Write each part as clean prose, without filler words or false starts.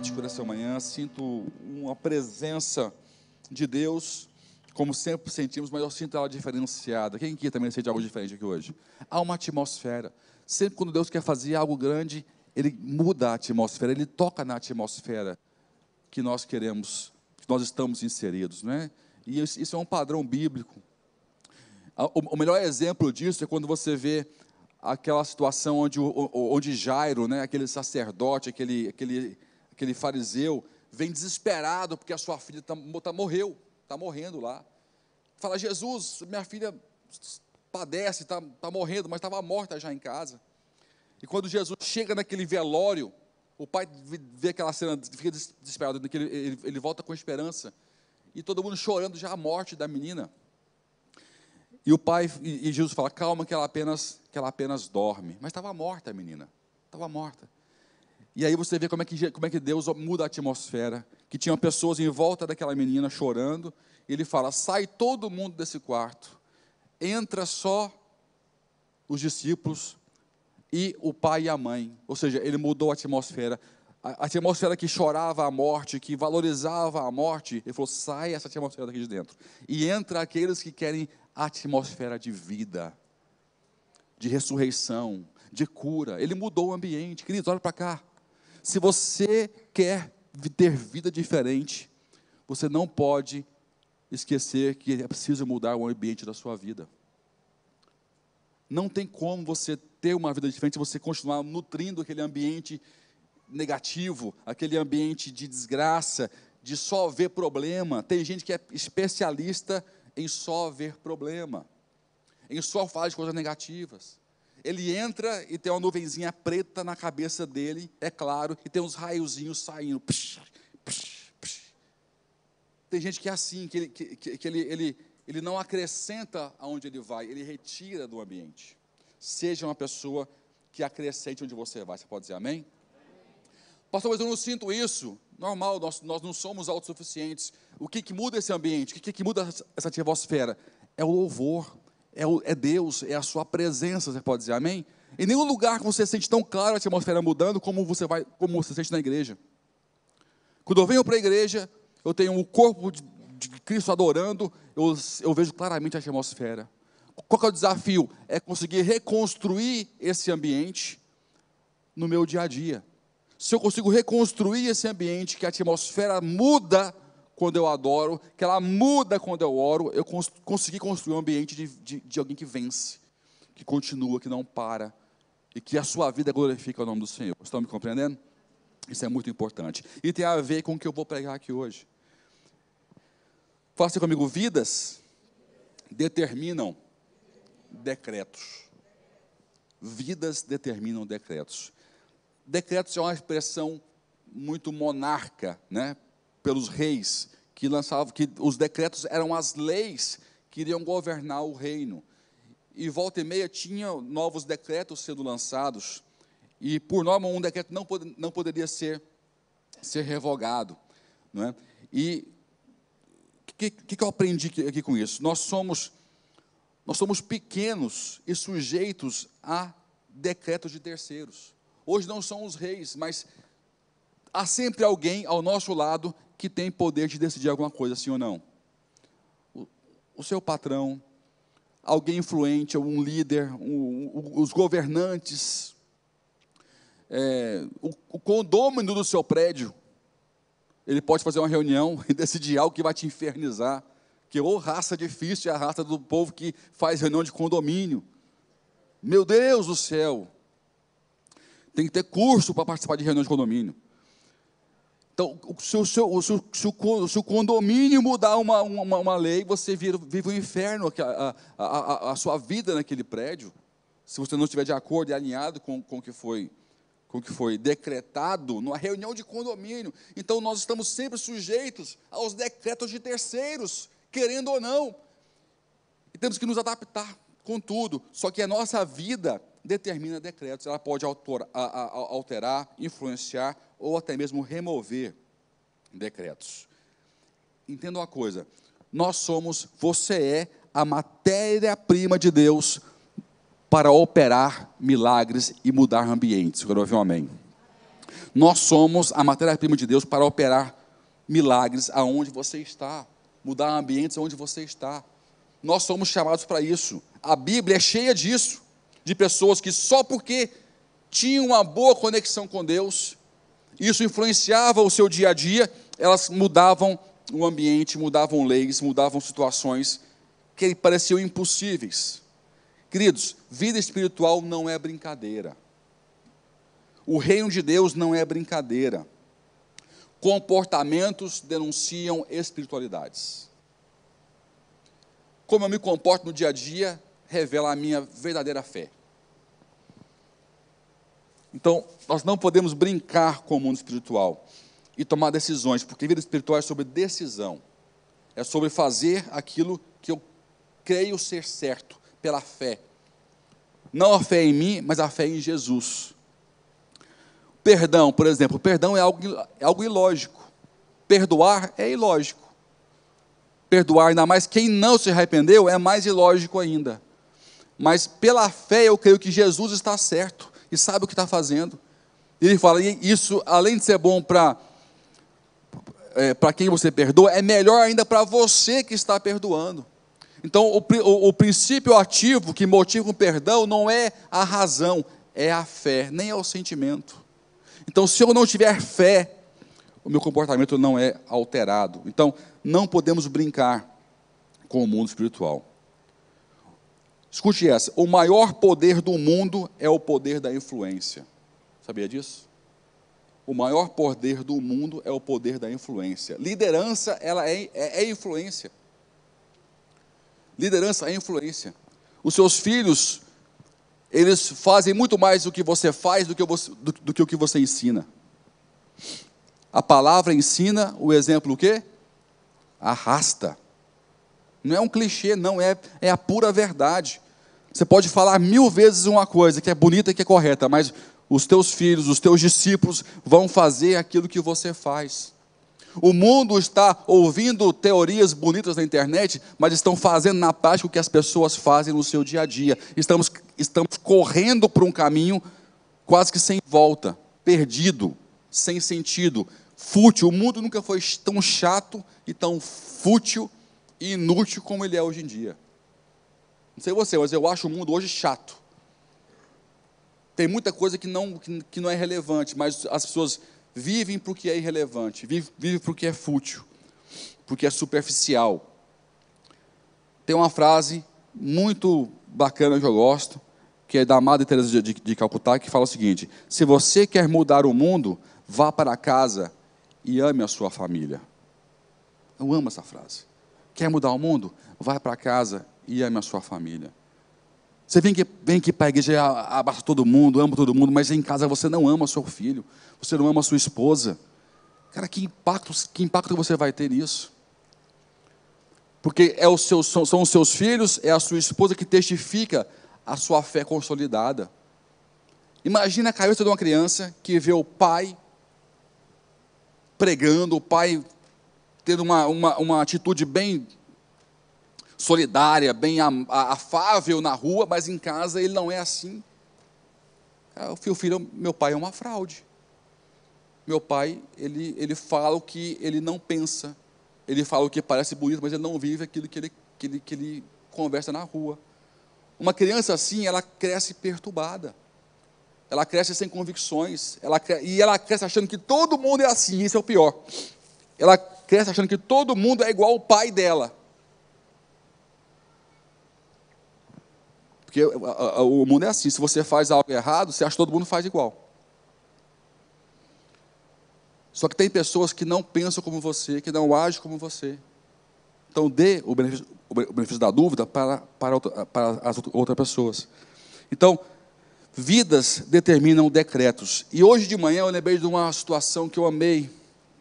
profético dessa manhã, sinto uma presença de Deus, como sempre sentimos, mas eu sinto ela diferenciada. Quem aqui também sente algo diferente aqui hoje? Há uma atmosfera. Sempre quando Deus quer fazer algo grande, Ele muda a atmosfera, Ele toca na atmosfera que nós queremos, que nós estamos inseridos, não é? E isso é um padrão bíblico. O melhor exemplo disso é quando você vê aquela situação onde Jairo, né, aquele sacerdote, aquele fariseu, vem desesperado porque a sua filha morreu, está morrendo lá. Fala: Jesus, minha filha padece, está morrendo, mas estava morta já em casa. E quando Jesus chega naquele velório, o pai vê aquela cena, fica desesperado, ele volta com esperança, e todo mundo chorando já a morte da menina. E o pai, e Jesus fala: calma, que ela apenas dorme. Mas estava morta a menina, estava morta. E aí você vê como é que Deus muda a atmosfera, que tinham pessoas em volta daquela menina chorando, e Ele fala: sai todo mundo desse quarto, entra só os discípulos e o pai e a mãe. Ou seja, Ele mudou a atmosfera. A atmosfera que chorava a morte, que valorizava a morte, Ele falou: sai essa atmosfera daqui de dentro, e entra aqueles que querem a atmosfera de vida, de ressurreição, de cura. Ele mudou o ambiente. Queridos, olha para cá. Se você quer ter vida diferente, você não pode esquecer que é preciso mudar o ambiente da sua vida. Não tem como você ter uma vida diferente se você continuar nutrindo aquele ambiente negativo, aquele ambiente de desgraça, de só ver problema. Tem gente que é especialista em só ver problema, em só falar de coisas negativas. Ele entra e tem uma nuvenzinha preta na cabeça dele, é claro, e tem uns raiozinhos saindo. Psh, psh, psh. Tem gente que é assim, que ele não acrescenta aonde ele vai, ele retira do ambiente. Seja uma pessoa que acrescente onde você vai. Você pode dizer amém? Pastor, mas eu não sinto isso. Normal, nós não somos autossuficientes. O que muda esse ambiente? O que muda essa atmosfera? É o louvor, é Deus, é a sua presença. Você pode dizer amém? Em nenhum lugar que você sente tão claro a atmosfera mudando como você sente na igreja. Quando eu venho para a igreja, eu tenho o corpo de Cristo adorando, eu vejo claramente a atmosfera. Qual que é o desafio? É conseguir reconstruir esse ambiente no meu dia a dia. Se eu consigo reconstruir esse ambiente, que a atmosfera muda quando eu adoro, que ela muda quando eu oro, eu consegui construir um ambiente de alguém que vence, que continua, que não para, e que a sua vida glorifica o nome do Senhor. Estão me compreendendo? Isso é muito importante. E tem a ver com o que eu vou pregar aqui hoje. Faça comigo: vidas determinam decretos. Vidas determinam decretos. Decretos é uma expressão muito monarca, né? Pelos reis, que lançavam, que os decretos eram as leis que iriam governar o reino. E volta e meia tinha novos decretos sendo lançados, e por norma um decreto não poderia ser revogado, não é? E o que eu aprendi aqui com isso? Nós somos pequenos e sujeitos a decretos de terceiros. Hoje não são os reis, mas há sempre alguém ao nosso lado que tem poder de decidir alguma coisa, sim ou não. O seu patrão, alguém influente, um líder, os governantes, o condômino do seu prédio, ele pode fazer uma reunião e decidir algo que vai te infernizar, que ou raça difícil é a raça do povo que faz reunião de condomínio. Meu Deus do céu! Tem que ter curso para participar de reunião de condomínio. Então, se o condomínio mudar uma lei, você vive um inferno, a sua vida naquele prédio, se você não estiver de acordo e alinhado com o que foi decretado numa reunião de condomínio. Então, nós estamos sempre sujeitos aos decretos de terceiros, querendo ou não. E temos que nos adaptar com tudo. Só que a nossa vida determina decretos. Ela pode alterar, influenciar ou até mesmo remover decretos. Entenda uma coisa: você é a matéria-prima de Deus para operar milagres e mudar ambientes. Eu quero ouvir um amém. Nós somos a matéria-prima de Deus para operar milagres aonde você está, mudar ambientes aonde você está. Nós somos chamados para isso. A Bíblia é cheia disso, de pessoas que só porque tinham uma boa conexão com Deus, isso influenciava o seu dia a dia, elas mudavam o ambiente, mudavam leis, mudavam situações que pareciam impossíveis. Queridos, vida espiritual não é brincadeira. O reino de Deus não é brincadeira. Comportamentos denunciam espiritualidades. Como eu me comporto no dia a dia, revela a minha verdadeira fé. Então, nós não podemos brincar com o mundo espiritual e tomar decisões, porque vida espiritual é sobre decisão. É sobre fazer aquilo que eu creio ser certo, pela fé. Não a fé em mim, mas a fé em Jesus. Perdão, por exemplo, perdão é algo ilógico. Perdoar é ilógico. Perdoar, ainda mais quem não se arrependeu, é mais ilógico ainda. Mas pela fé eu creio que Jesus está certo e sabe o que está fazendo. Ele fala, isso além de ser bom para quem você perdoa, é melhor ainda para você que está perdoando. Então o princípio ativo que motiva o perdão não é a razão, é a fé, nem é o sentimento. Então, se eu não tiver fé, o meu comportamento não é alterado. Então, não podemos brincar com o mundo espiritual. Escute essa: o maior poder do mundo é o poder da influência. Sabia disso? O maior poder do mundo é o poder da influência. Liderança, ela é influência. Liderança é influência. Os seus filhos, eles fazem muito mais do que você faz do que o que você ensina. A palavra ensina, o exemplo o quê? Arrasta. Não é um clichê, não, é a pura verdade. Você pode falar 1000 vezes uma coisa que é bonita e que é correta, mas os teus filhos, os teus discípulos vão fazer aquilo que você faz. O mundo está ouvindo teorias bonitas na internet, mas estão fazendo na prática o que as pessoas fazem no seu dia a dia. Estamos correndo por um caminho quase que sem volta, perdido, sem sentido, fútil. O mundo nunca foi tão chato e tão fútil e inútil como ele é hoje em dia. Não sei você, mas eu acho o mundo hoje chato. Tem muita coisa que não é relevante, mas as pessoas vivem para o que é irrelevante, vivem para o que é fútil, porque é superficial. Tem uma frase muito bacana que eu gosto, que é da amada Teresa de Calcutá, que fala o seguinte: se você quer mudar o mundo, vá para casa e ame a sua família. Eu amo essa frase. Quer mudar o mundo? Vai para casa e ame a sua família. Você vem aqui para a igreja, abraça todo mundo, ama todo mundo, mas em casa você não ama seu filho, você não ama sua esposa. Cara, que impacto você vai ter nisso? Porque são os seus filhos, é a sua esposa que testifica a sua fé consolidada. Imagina a cabeça de uma criança que vê o pai pregando, o pai tendo uma atitude bem solidária, bem afável na rua, mas em casa ele não é assim. O filho, meu pai é uma fraude. Meu pai, ele fala o que ele não pensa. Ele fala o que parece bonito, mas ele não vive aquilo que ele conversa na rua. Uma criança assim, ela cresce perturbada. Ela cresce sem convicções. Ela cresce achando que todo mundo é assim, isso é o pior. Ela cresce achando que todo mundo é igual ao pai dela. Porque o mundo é assim, se você faz algo errado, você acha que todo mundo faz igual. Só que tem pessoas que não pensam como você, que não agem como você. Então dê o benefício da dúvida para as outras pessoas. Então, vidas determinam decretos. E hoje de manhã eu lembrei de uma situação que eu amei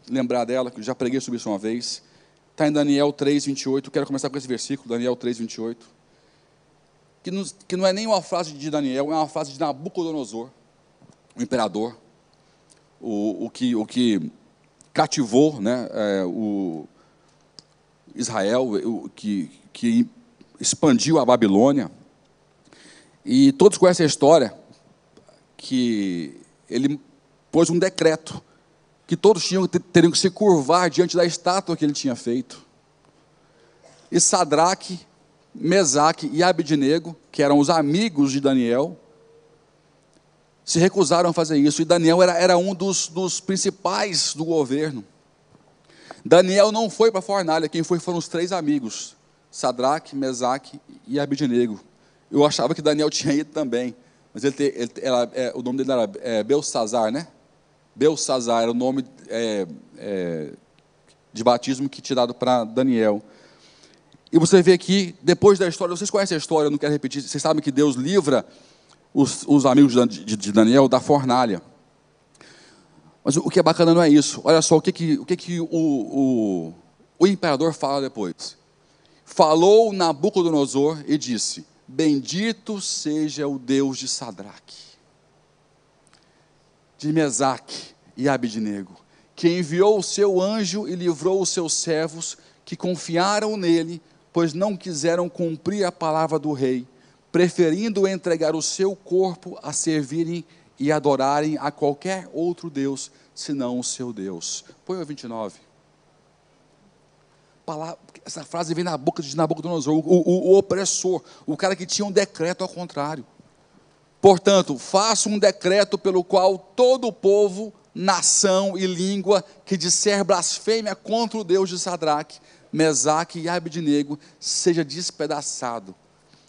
lembrar dela, que eu já preguei sobre isso uma vez. Está em Daniel 3:28, quero começar com esse versículo, Daniel 3:28. Que não é nem uma frase de Daniel, é uma frase de Nabucodonosor, o imperador, o que cativou, né, o Israel, que expandiu a Babilônia. E todos conhecem a história, que ele, pôs um decreto que todos teriam que se curvar diante da estátua que ele tinha feito. E Sadraque, Mesaque e Abednego, que eram os amigos de Daniel, se recusaram a fazer isso. E Daniel era um dos principais do governo. Daniel não foi para a fornalha, quem foi foram os 3 amigos, Sadraque, Mesaque e Abednego. Eu achava que Daniel tinha ido também, mas o nome dele era Belsazzar, né? Belsazzar era o nome de batismo que tinha dado para Daniel. E você vê aqui, depois da história, vocês conhecem a história, eu não quero repetir, vocês sabem que Deus livra os amigos de Daniel da fornalha. Mas o que é bacana não é isso. Olha só o que o imperador fala depois. Falou Nabucodonosor e disse: bendito seja o Deus de Sadraque, de Mesaque e Abednego, que enviou o seu anjo e livrou os seus servos que confiaram nele, pois não quiseram cumprir a palavra do rei, preferindo entregar o seu corpo a servirem e adorarem a qualquer outro Deus, senão o seu Deus. Põe o 29. Essa frase vem na boca de Nabucodonosor, o opressor, o cara que tinha um decreto ao contrário. Portanto, faça um decreto pelo qual todo o povo, nação e língua que disser blasfêmia contra o Deus de Sadraque, Mesaque e Abednego seja despedaçado,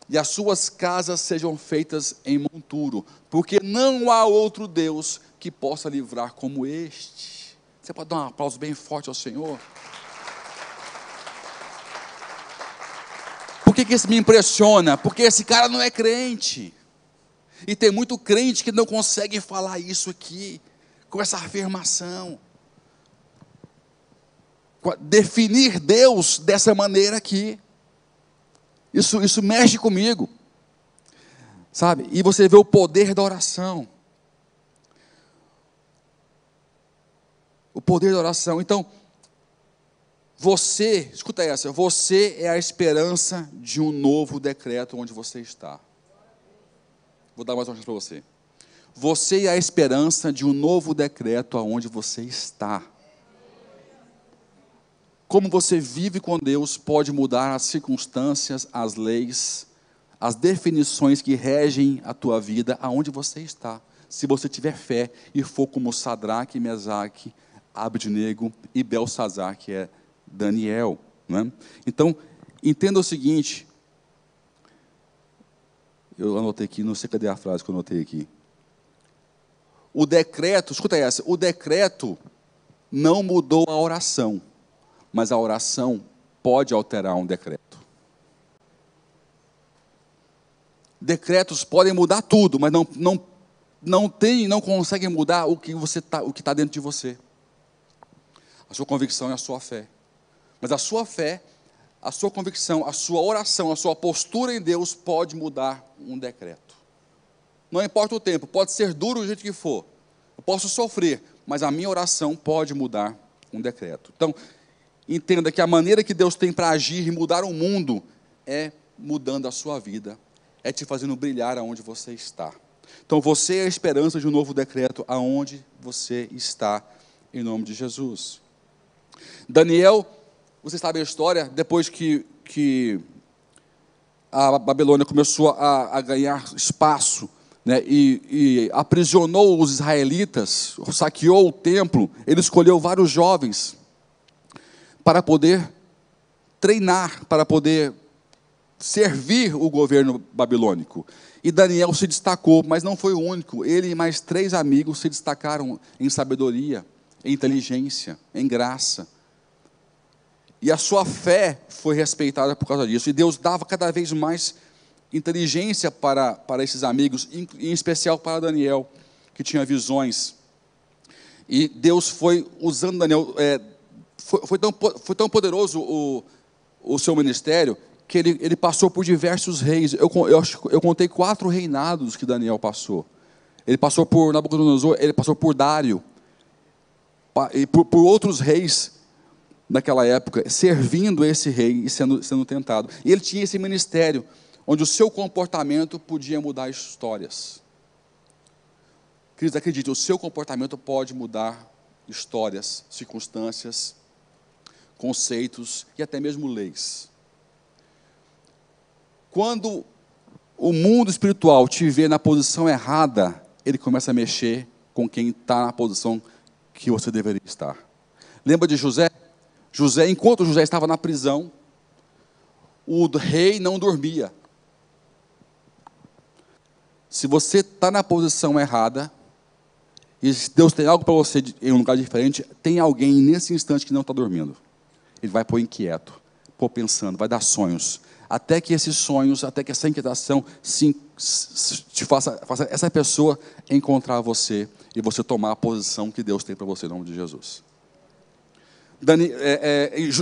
e as suas casas sejam feitas em monturo, porque não há outro Deus que possa livrar como este. Você pode dar um aplauso bem forte ao Senhor? Por que isso me impressiona? Porque esse cara não é crente, e tem muito crente que não consegue falar isso aqui, com essa afirmação, definir Deus dessa maneira aqui. Isso mexe comigo, sabe? E você vê o poder da oração. O poder da oração. Então, escuta essa, você é a esperança de um novo decreto onde você está. Vou dar mais uma chance para você. Você é a esperança de um novo decreto aonde você está. Como você vive com Deus pode mudar as circunstâncias, as leis, as definições que regem a tua vida aonde você está. Se você tiver fé e for como Sadraque, Mesaque, Abednego e Belsazzar, que é Daniel, né? Então, entenda o seguinte. Eu anotei aqui, não sei cadê a frase que eu anotei aqui. O decreto, escuta essa, o decreto não mudou a oração, mas a oração pode alterar um decreto. Decretos podem mudar tudo, mas não conseguem mudar o que está dentro de você. A sua convicção é a sua fé. Mas a sua fé, a sua convicção, a sua oração, a sua postura em Deus pode mudar um decreto. Não importa o tempo, pode ser duro do jeito que for. Eu posso sofrer, mas a minha oração pode mudar um decreto. Então, entenda que a maneira que Deus tem para agir e mudar o mundo é mudando a sua vida, é te fazendo brilhar aonde você está. Então, você é a esperança de um novo decreto aonde você está, em nome de Jesus. Daniel, você sabe a história, depois que a Babilônia começou a ganhar espaço, né, e aprisionou os israelitas, saqueou o templo, ele escolheu vários jovens para poder treinar, para poder servir o governo babilônico. E Daniel se destacou, mas não foi o único. Ele e mais 3 amigos se destacaram em sabedoria, em inteligência, em graça. E a sua fé foi respeitada por causa disso. E Deus dava cada vez mais inteligência para esses amigos, em especial para Daniel, que tinha visões. E Deus foi usando Daniel. Foi tão poderoso o seu ministério, que ele passou por diversos reis. Eu contei 4 reinados que Daniel passou. Ele passou por Nabucodonosor, ele passou por Dário, e por outros reis naquela época, servindo esse rei e sendo tentado. E ele tinha esse ministério, onde o seu comportamento podia mudar histórias. Queridos, acredite, o seu comportamento pode mudar histórias, circunstâncias, conceitos e até mesmo leis. Quando o mundo espiritual te vê na posição errada, ele começa a mexer com quem está na posição que você deveria estar. Lembra de José? José, enquanto José estava na prisão, o rei não dormia. Se você está na posição errada, e se Deus tem algo para você em um lugar diferente, tem alguém nesse instante que não está dormindo. Ele vai pôr inquieto, pôr pensando, vai dar sonhos, até que esses sonhos, até que essa inquietação te faça essa pessoa encontrar você e você tomar a posição que Deus tem para você, em nome de Jesus.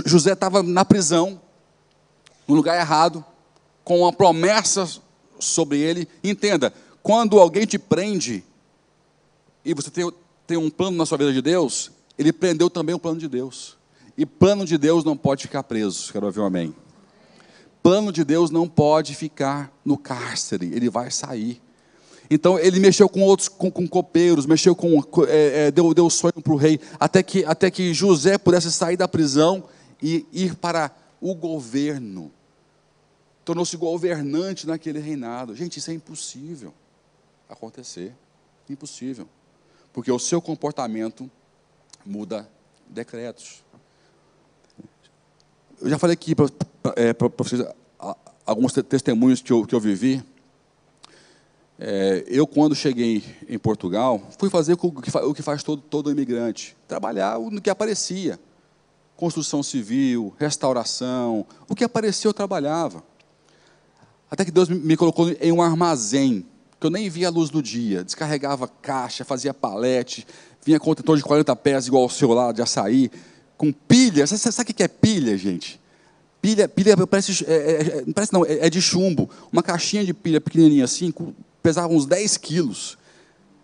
José estava na prisão, no lugar errado, com uma promessa sobre ele. Entenda, quando alguém te prende e você tem um plano na sua vida de Deus, ele prendeu também o plano de Deus. E plano de Deus não pode ficar preso. Quero ouvir um amém. Plano de Deus não pode ficar no cárcere, ele vai sair. Então ele mexeu com outros, com copeiros, deu sonho para o rei, até que José pudesse sair da prisão e ir para o governo. Tornou-se governante naquele reinado. Gente, isso é impossível acontecer. Impossível. Porque o seu comportamento muda decretos. Eu já falei aqui para vocês alguns testemunhos que eu vivi. Eu, quando cheguei em Portugal, fui fazer o que faz todo imigrante. Trabalhar no que aparecia. Construção civil, restauração. O que aparecia eu trabalhava. Até que Deus me colocou em um armazém, que eu nem via a luz do dia. Descarregava caixa, fazia palete, vinha contentor de 40 pés, igual o seu lá, de açaí, com pilha. Você sabe o que é pilha, gente? Pilha parece é de chumbo. Uma caixinha de pilha pequenininha assim, pesava uns 10 quilos.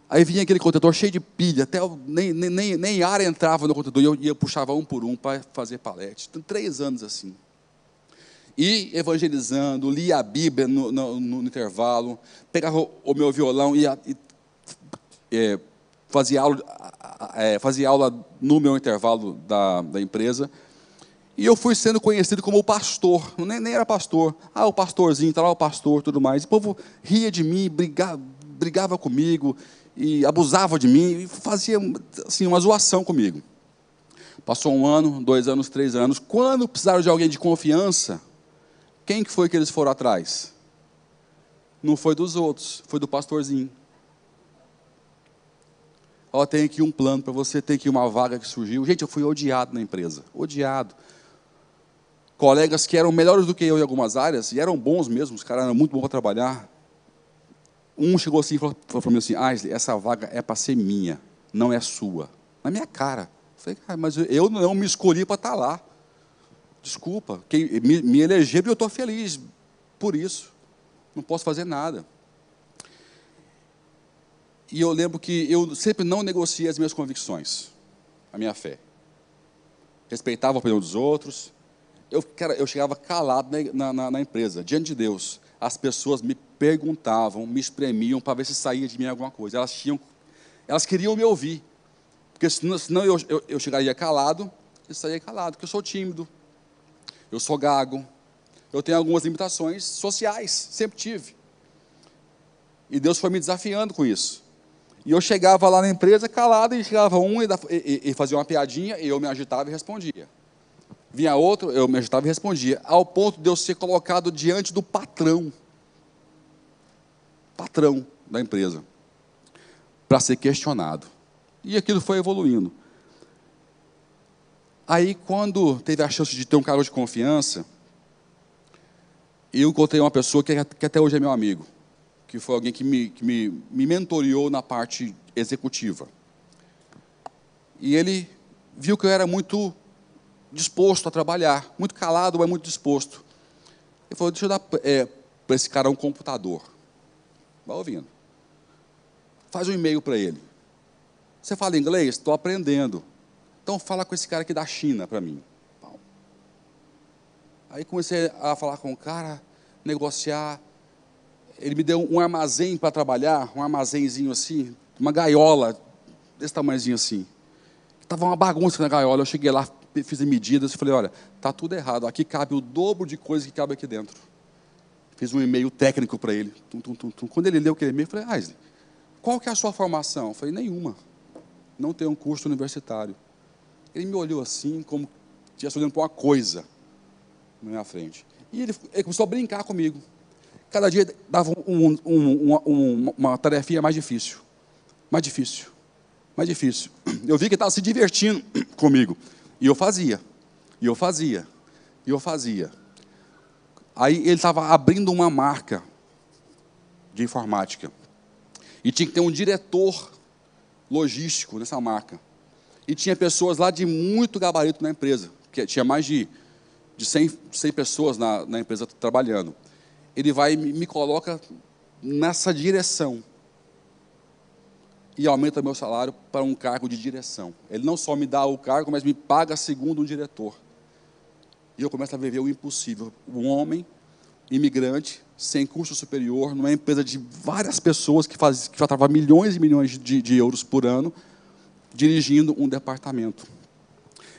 Aí vinha aquele contentor cheio de pilha, até nem ar entrava no contentor, e eu puxava um por um para fazer palete. 3 anos assim. E evangelizando, lia a Bíblia no intervalo, pegava o meu violão e fazia aula no meu intervalo da empresa. E eu fui sendo conhecido como o pastor, nem era pastor. O pastorzinho, está lá o pastor, tudo mais. O povo ria de mim, brigava comigo, e abusava de mim, e fazia assim, uma zoação comigo. Passou 1 ano, 2 anos, 3 anos. Quando precisaram de alguém de confiança, quem que foi que eles foram atrás? Não foi dos outros, foi do pastorzinho. Tem aqui um plano para você, tem aqui uma vaga que surgiu. Gente, eu fui odiado na empresa, odiado. Colegas que eram melhores do que eu em algumas áreas, e eram bons mesmo, os caras eram muito bons para trabalhar. Um chegou assim e falou para mim assim: Aisley, essa vaga é para ser minha, não é sua. Na minha cara. Eu falei, mas eu não me escolhi para estar lá. Desculpa, me elegeram e eu estou feliz por isso. Não posso fazer nada. E eu lembro que eu sempre não negociei as minhas convicções, a minha fé. Respeitava a opinião dos outros. Eu chegava calado na empresa, diante de Deus. As pessoas me perguntavam, me espremiam para ver se saía de mim alguma coisa. Elas queriam me ouvir. Porque senão eu chegaria calado e saía calado, porque eu sou tímido. Eu sou gago, eu tenho algumas limitações sociais, sempre tive. E Deus foi me desafiando com isso. E eu chegava lá na empresa calado, e chegava um e fazia uma piadinha, e eu me agitava e respondia. Vinha outro, eu me agitava e respondia, ao ponto de eu ser colocado diante do patrão da empresa, para ser questionado. E aquilo foi evoluindo. Aí, quando teve a chance de ter um cargo de confiança, eu encontrei uma pessoa que até hoje é meu amigo, que foi alguém que me mentoreou na parte executiva. E ele viu que eu era muito disposto a trabalhar, muito calado, mas muito disposto. Ele falou, deixa eu dar para esse cara um computador. Vai ouvindo. Faz um e-mail para ele. Você fala inglês? Estou aprendendo. Então fala com esse cara aqui da China para mim. Aí comecei a falar com o cara, negociar. Ele me deu um armazém para trabalhar, um armazenzinho assim, uma gaiola, desse tamanhozinho assim. Estava uma bagunça na gaiola, eu cheguei lá, fiz as medidas e falei, olha, está tudo errado, aqui cabe o dobro de coisa que cabe aqui dentro. Fiz um e-mail técnico para ele. Quando ele leu aquele e-mail, eu falei, Aisley, qual que é a sua formação? Eu falei, nenhuma. Não tenho um curso universitário. Ele me olhou assim, como se estivesse olhando para uma coisa na minha frente. E ele começou a brincar comigo. Cada dia dava uma tarefinha mais difícil. Mais difícil. Mais difícil. Eu vi que ele estava se divertindo comigo. E eu fazia. E eu fazia. E eu fazia. Aí ele estava abrindo uma marca de informática. E tinha que ter um diretor logístico nessa marca. E tinha pessoas lá de muito gabarito na empresa. Que tinha mais de 100 pessoas na empresa trabalhando. Ele vai e me coloca nessa direção. E aumenta meu salário para um cargo de direção. Ele não só me dá o cargo, mas me paga segundo um diretor. E eu começo a viver o impossível. Um homem, imigrante, sem curso superior, numa empresa de várias pessoas que faturava milhões e milhões de euros por ano, dirigindo um departamento.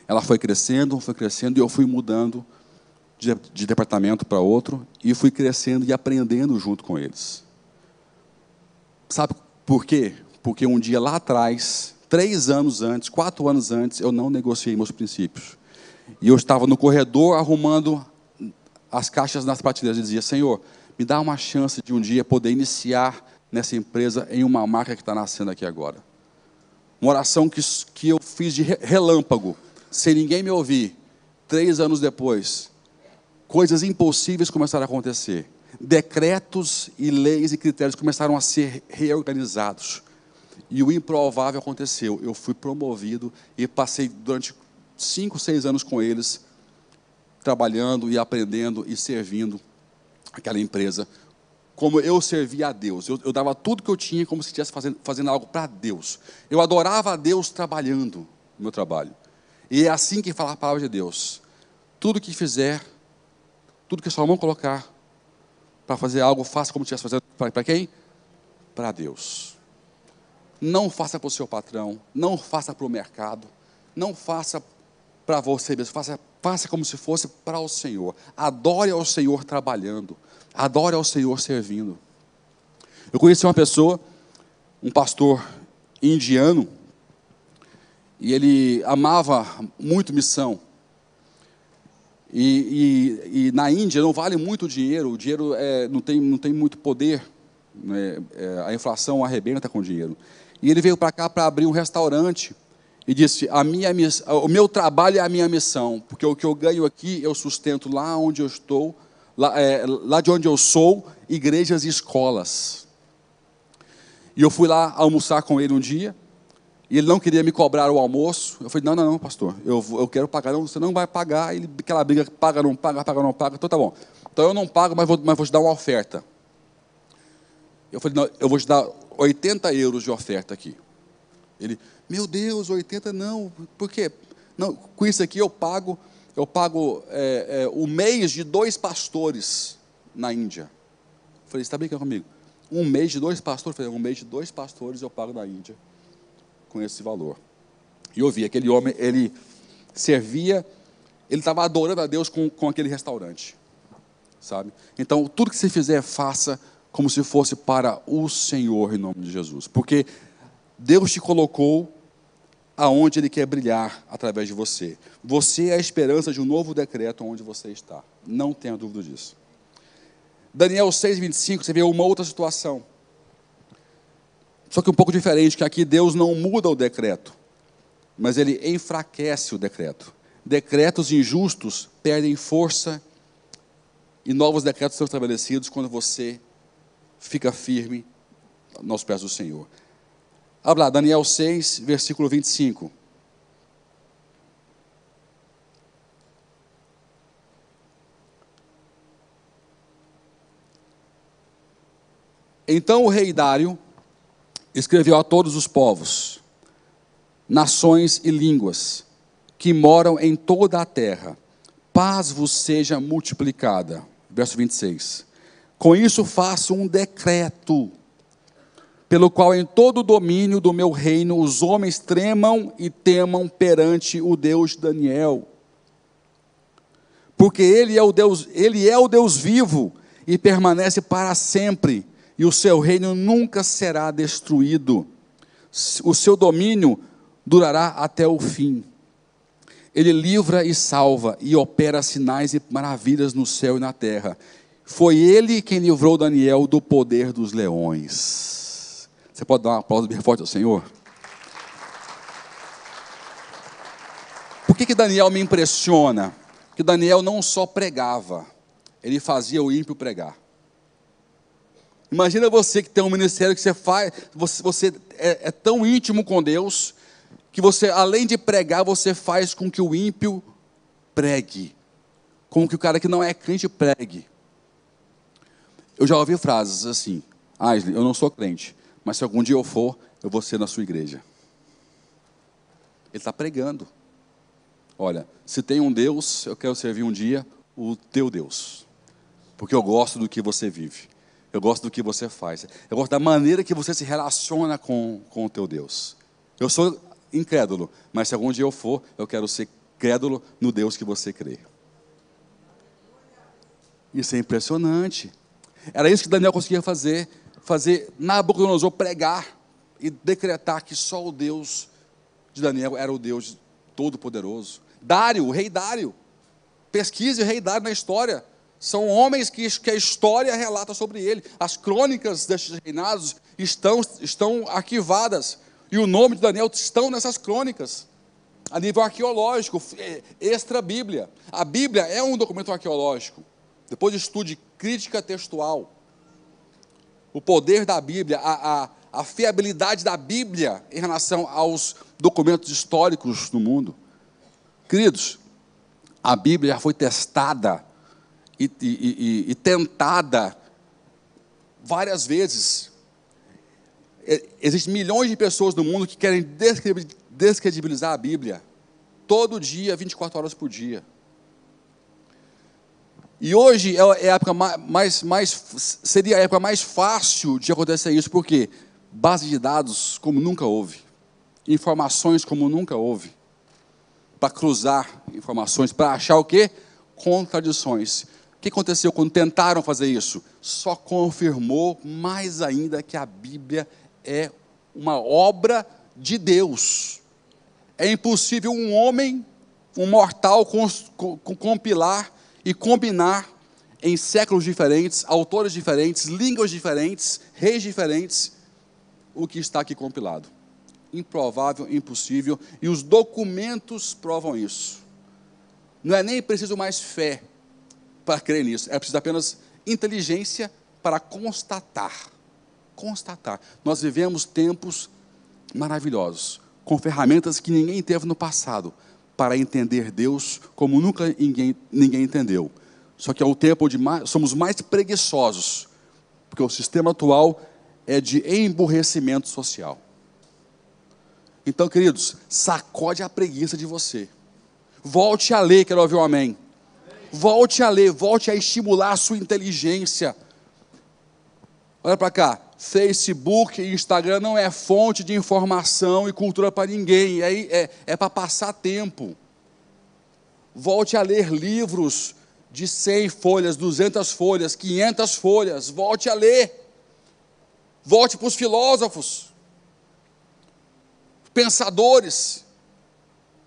Ela foi crescendo, e eu fui mudando de departamento para outro, e fui crescendo e aprendendo junto com eles. Sabe por quê? Porque um dia lá atrás, 3 anos antes, 4 anos antes, eu não negociei meus princípios. E eu estava no corredor arrumando as caixas nas prateleiras e dizia, Senhor, me dá uma chance de um dia poder iniciar nessa empresa em uma marca que está nascendo aqui agora. Uma oração que eu fiz de relâmpago, sem ninguém me ouvir. 3 anos depois, coisas impossíveis começaram a acontecer. Decretos e leis e critérios começaram a ser reorganizados. E o improvável aconteceu. Eu fui promovido e passei durante 5, 6 anos com eles, trabalhando e aprendendo e servindo aquela empresa, como eu servia a Deus. Eu dava tudo que eu tinha como se estivesse fazendo algo para Deus. Eu adorava a Deus trabalhando no meu trabalho. E é assim que fala a palavra de Deus. Tudo que fizer, tudo que a sua mão colocar para fazer algo, faça como se estivesse fazendo para quem? Para Deus. Não faça para o seu patrão, não faça para o mercado, não faça para você mesmo, faça como se fosse para o Senhor. Adore ao Senhor trabalhando, adore ao Senhor servindo. Eu conheci uma pessoa, um pastor indiano, e ele amava muito missão. E na Índia não vale muito o dinheiro não tem muito poder, né? A inflação arrebenta com o dinheiro. E ele veio para cá para abrir um restaurante e disse, o meu trabalho é a minha missão, porque o que eu ganho aqui eu sustento lá onde eu estou, lá de onde eu sou, igrejas e escolas. E eu fui lá almoçar com ele um dia, e ele não queria me cobrar o almoço. Eu falei, não, pastor, eu quero pagar. Não, você não vai pagar. Aquela briga, paga, não paga, então tá bom. Então eu não pago, mas vou te dar uma oferta. Eu falei, não, eu vou te dar 80 euros de oferta aqui. Ele, meu Deus, 80 não, por quê? Não, com isso aqui eu pago o mês de 2 pastores na Índia. Eu falei, você está brincando comigo? Um mês de 2 pastores? Eu falei, um mês de 2 pastores eu pago na Índia com esse valor. E eu vi, aquele homem, ele servia, ele estava adorando a Deus com aquele restaurante, sabe? Então, tudo que você fizer, faça como se fosse para o Senhor, em nome de Jesus, porque Deus te colocou aonde Ele quer brilhar através de você. Você é a esperança de um novo decreto onde você está, não tenha dúvida disso. Daniel 6:25, você vê uma outra situação, só que um pouco diferente, que aqui Deus não muda o decreto, mas Ele enfraquece o decreto. Decretos injustos perdem força e novos decretos são estabelecidos quando você fica firme nos pés do Senhor. Abra lá, Daniel 6, versículo 25. Então o rei Dário escreveu a todos os povos, nações e línguas que moram em toda a terra, paz vos seja multiplicada. Verso 26. Com isso faço um decreto pelo qual em todo o domínio do meu reino os homens tremam e temam perante o Deus de Daniel. Porque ele é o Deus vivo e permanece para sempre, e o seu reino nunca será destruído. O seu domínio durará até o fim. Ele livra e salva, e opera sinais e maravilhas no céu e na terra. Foi ele quem livrou Daniel do poder dos leões. Você pode dar um aplauso bem forte ao Senhor? Por que Daniel me impressiona? Porque Daniel não só pregava, ele fazia o ímpio pregar. Imagina você que tem um ministério que você faz, você é tão íntimo com Deus, que você, além de pregar, você faz com que o ímpio pregue, com que o cara que não é crente pregue. Eu já ouvi frases assim: Aisle, eu não sou crente, mas se algum dia eu for, eu vou ser na sua igreja. Ele está pregando. Olha, se tem um Deus, eu quero servir um dia o teu Deus, porque eu gosto do que você vive, eu gosto do que você faz, eu gosto da maneira que você se relaciona com o teu Deus. Eu sou incrédulo, mas se algum dia eu for, eu quero ser crédulo no Deus que você crê. Isso é impressionante. Era isso que Daniel conseguia fazer Nabucodonosor pregar e decretar que só o Deus de Daniel era o Deus todo-poderoso. Dário, o rei Dário, pesquise o rei Dário na história, são homens que a história relata sobre ele. As crônicas destes reinados estão arquivadas, e o nome de Daniel estão nessas crônicas, a nível arqueológico, extra-bíblia. A Bíblia é um documento arqueológico. Depois estude crítica textual. O poder da Bíblia, a fiabilidade da Bíblia em relação aos documentos históricos do mundo. Queridos, a Bíblia já foi testada e tentada várias vezes. Existem milhões de pessoas no mundo que querem descredibilizar a Bíblia, todo dia, 24 horas por dia. E hoje é a época seria a época mais fácil de acontecer isso, porque base de dados como nunca houve, informações como nunca houve, para cruzar informações, para achar o quê? Contradições. O que aconteceu quando tentaram fazer isso? Só confirmou mais ainda que a Bíblia é uma obra de Deus. É impossível um homem, um mortal, compilar e combinar em séculos diferentes, autores diferentes, línguas diferentes, reis diferentes, o que está aqui compilado. Improvável, impossível, e os documentos provam isso. Não é nem preciso mais fé para crer nisso, é preciso apenas inteligência para constatar. Nós vivemos tempos maravilhosos, com ferramentas que ninguém teve no passado, para entender Deus como nunca ninguém entendeu. Só que é o tempo onde somos mais preguiçosos, porque o sistema atual é de emburrecimento social. Então, queridos, sacode a preguiça de você. Volte a ler, quero ouvir um amém. Volte a ler, volte a estimular a sua inteligência. Olha para cá, Facebook e Instagram não é fonte de informação e cultura para ninguém, é para passar tempo. Volte a ler livros de 100 folhas, 200 folhas, 500 folhas, volte a ler. Volte para os filósofos, pensadores.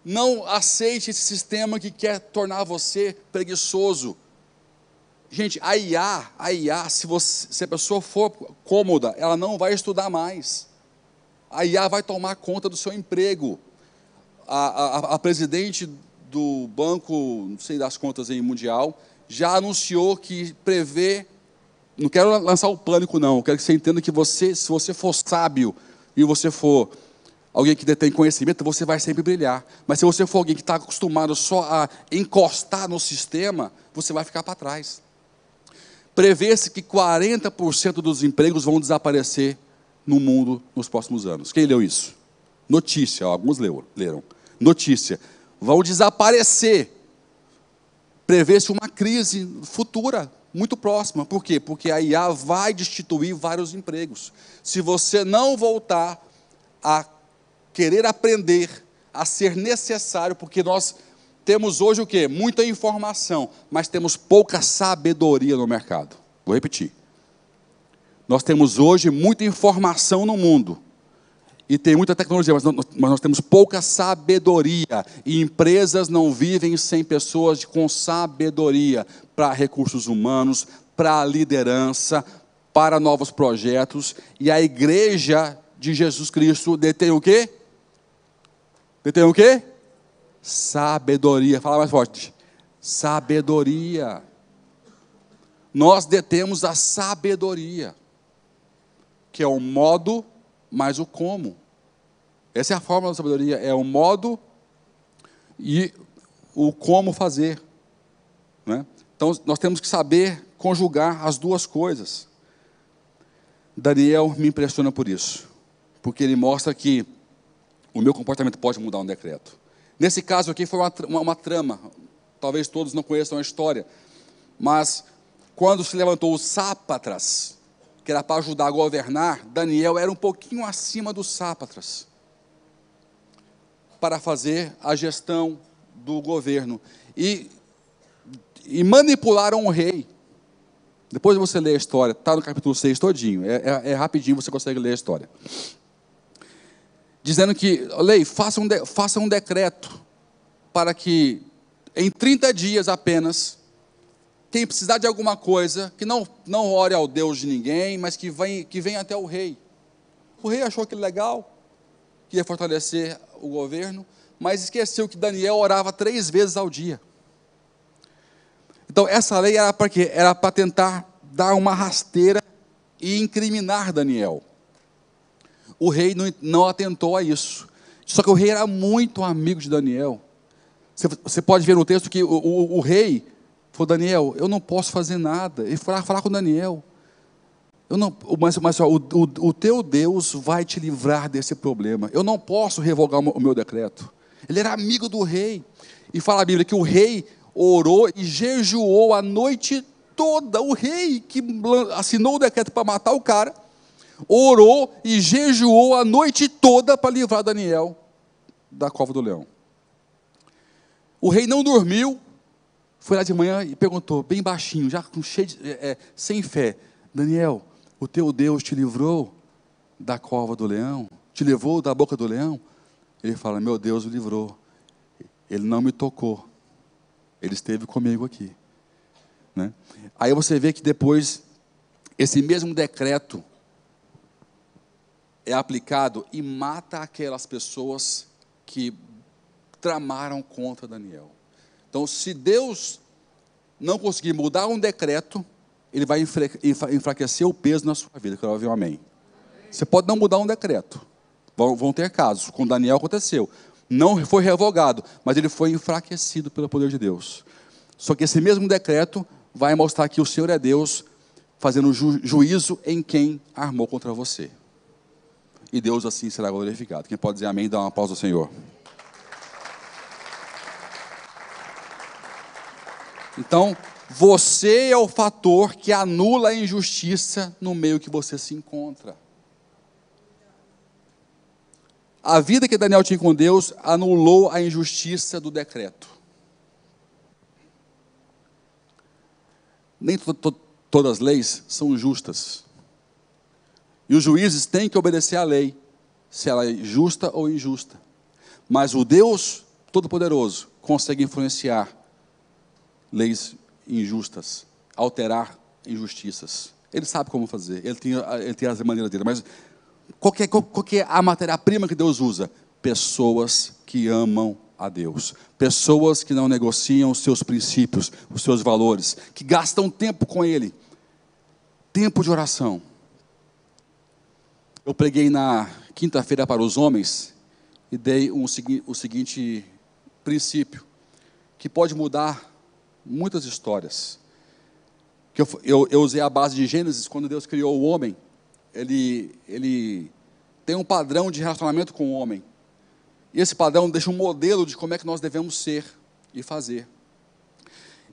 Não aceite esse sistema que quer tornar você preguiçoso. Gente, a IA, se a pessoa for cômoda, ela não vai estudar mais. A IA vai tomar conta do seu emprego. A presidente do banco, não sei das contas aí, mundial, já anunciou que prevê, não quero lançar o pânico não, quero que você entenda que se você for sábio e você for alguém que detém conhecimento, você vai sempre brilhar. Mas se você for alguém que está acostumado só a encostar no sistema, você vai ficar para trás. Prevê-se que 40% dos empregos vão desaparecer no mundo nos próximos anos. Quem leu isso? Notícia, alguns leram. Notícia. Vão desaparecer. Prevê-se uma crise futura muito próxima. Por quê? Porque a IA vai destituir vários empregos. Se você não voltar a querer aprender, a ser necessário, porque nós temos hoje o quê? Muita informação, mas temos pouca sabedoria no mercado. Vou repetir. Nós temos hoje muita informação no mundo, e tem muita tecnologia, mas nós temos pouca sabedoria, e empresas não vivem sem pessoas com sabedoria para recursos humanos, para liderança, para novos projetos, e a igreja de Jesus Cristo detém o quê? Detém o quê? Sabedoria. Fala mais forte. Sabedoria. Nós detemos a sabedoria, que é o modo mais o como. Essa é a fórmula da sabedoria, é o modo e o como fazer, né? Então, nós temos que saber conjugar as duas coisas. Daniel me impressiona por isso, porque ele mostra que o meu comportamento pode mudar um decreto. Nesse caso aqui foi uma trama, talvez todos não conheçam a história, mas quando se levantou os sápatras, que era para ajudar a governar, Daniel era um pouquinho acima dos sápatras, para fazer a gestão do governo, e manipularam o rei. Depois você lê a história, está no capítulo 6 todinho, é rapidinho, você consegue ler a história. Dizendo que, lei, faça um decreto, para que em 30 dias apenas, quem precisar de alguma coisa, que não ore ao Deus de ninguém, mas que venha até o rei. O rei achou aquilo legal, que ia fortalecer o governo, mas esqueceu que Daniel orava 3 vezes ao dia. Então, essa lei era para quê? Era para tentar dar uma rasteira e incriminar Daniel. O rei não atentou a isso. Só que o rei era muito amigo de Daniel. Você pode ver no texto que o rei falou: Daniel, eu não posso fazer nada. Ele foi lá falar com Daniel. Mas o teu Deus vai te livrar desse problema. Eu não posso revogar o meu decreto. Ele era amigo do rei. E fala a Bíblia que o rei orou e jejuou a noite toda. O rei que assinou o decreto para matar o cara, orou e jejuou a noite toda para livrar Daniel da cova do leão. O rei não dormiu, foi lá de manhã e perguntou, bem baixinho, já sem fé: Daniel, o teu Deus te livrou da cova do leão? Te livrou da boca do leão? Ele fala: meu Deus o livrou. Ele não me tocou. Ele esteve comigo aqui, né? Aí você vê que depois, esse mesmo decreto é aplicado e mata aquelas pessoas que tramaram contra Daniel. Então, se Deus não conseguir mudar um decreto, Ele vai enfraquecer o peso na sua vida. Quero ouvir um amém. Você pode não mudar um decreto. Vão ter casos. Com Daniel aconteceu. Não foi revogado, mas ele foi enfraquecido pelo poder de Deus. Só que esse mesmo decreto vai mostrar que o Senhor é Deus, fazendo juízo em quem armou contra você. E Deus assim será glorificado. Quem pode dizer amém, dá uma pausa ao Senhor. Então, você é o fator que anula a injustiça no meio que você se encontra. A vida que Daniel tinha com Deus anulou a injustiça do decreto. Nem todas as leis são justas. E os juízes têm que obedecer à lei, se ela é justa ou injusta. Mas o Deus Todo-Poderoso consegue influenciar leis injustas, alterar injustiças. Ele sabe como fazer, ele tem as maneiras dele. Mas qual que é a matéria-prima que Deus usa? Pessoas que amam a Deus. Pessoas que não negociam os seus princípios, os seus valores, que gastam tempo com Ele. Tempo de oração. Eu preguei na quinta-feira para os homens e dei o seguinte princípio, que pode mudar muitas histórias. Que eu usei a base de Gênesis. Quando Deus criou o homem, ele tem um padrão de relacionamento com o homem. E esse padrão deixa um modelo de como é que nós devemos ser e fazer.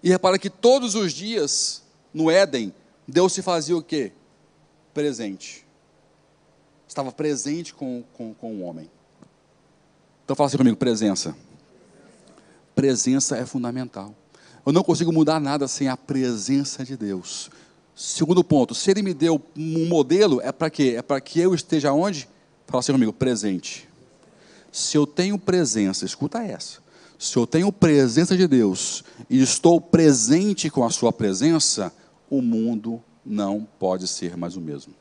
E repara que todos os dias no Éden, Deus se fazia o quê? Presente. Estava presente com o homem. Então fala assim comigo, presença. Presença é fundamental. Eu não consigo mudar nada sem a presença de Deus. Segundo ponto, se Ele me deu um modelo, é para quê? É para que eu esteja onde? Fala assim comigo, presente. Se eu tenho presença, escuta essa. Se eu tenho presença de Deus e estou presente com a sua presença, o mundo não pode ser mais o mesmo.